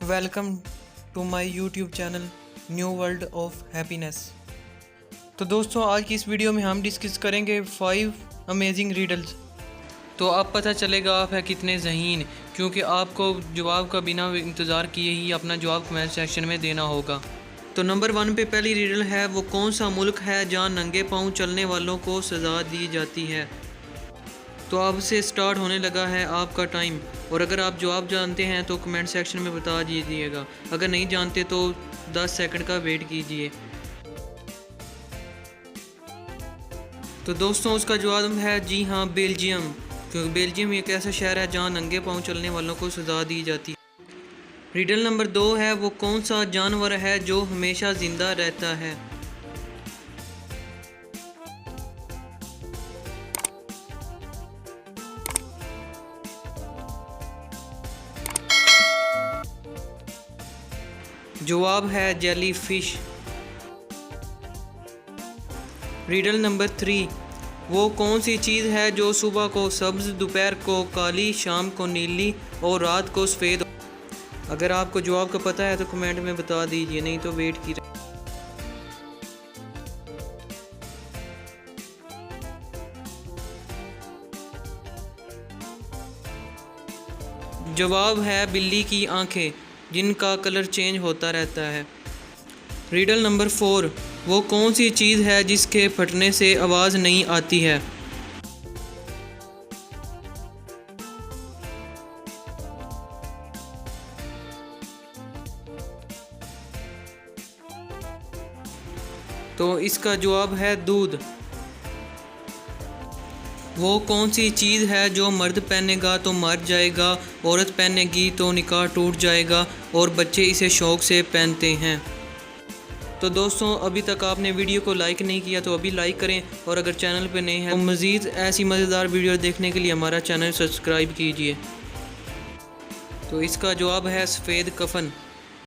Welcome to my YouTube channel new world of happiness. तो दोस्तों, आज की इस वीडियो में हम डिस्कस करेंगे 5 अमेजिंग रीडल्स। तो अब पता चलेगा आप है कितने ज़हीन, क्योंकि आपको जवाब का बिना इंतज़ार किए ही अपना जवाब कमेंट सेक्शन में देना होगा। तो नंबर 1 पे पहली रीडल है, वो कौन सा मुल्क है जहाँ नंगे पाँव चलने वालों को सज़ा दी जाती है। तो अब से स्टार्ट होने लगा है आपका टाइम, और अगर आप जवाब जानते हैं तो कमेंट सेक्शन में बता दीजिएगा, अगर नहीं जानते तो 10 सेकंड का वेट कीजिए। तो दोस्तों, उसका जवाब है जी हाँ, बेल्जियम, क्योंकि बेल्जियम एक ऐसा शहर है जहाँ नंगे पाँव चलने वालों को सज़ा दी जाती है। रीडल नंबर 2 है, वो कौन सा जानवर है जो हमेशा ज़िंदा रहता है। जवाब है जेली फिश। रीडल नंबर 3, वो कौन सी चीज़ है जो सुबह को सब्ज़, दोपहर को काली, शाम को नीली और रात को सफ़ेद। अगर आपको जवाब का पता है तो कमेंट में बता दीजिए, नहीं तो वेट की। जवाब है बिल्ली की आंखें, जिनका कलर चेंज होता रहता है। रीडल नंबर 4, वो कौन सी चीज़ है जिसके फटने से आवाज़ नहीं आती है। तो इसका जवाब है दूध। वो कौन सी चीज़ है जो मर्द पहनेगा तो मर जाएगा, औरत पहनेगी तो निकाह टूट जाएगा और बच्चे इसे शौक़ से पहनते हैं। तो दोस्तों, अभी तक आपने वीडियो को लाइक नहीं किया तो अभी लाइक करें, और अगर चैनल पे नए हैं तो मज़ीद ऐसी मज़ेदार वीडियो देखने के लिए हमारा चैनल सब्सक्राइब कीजिए। तो इसका जवाब है सफ़ेद कफन।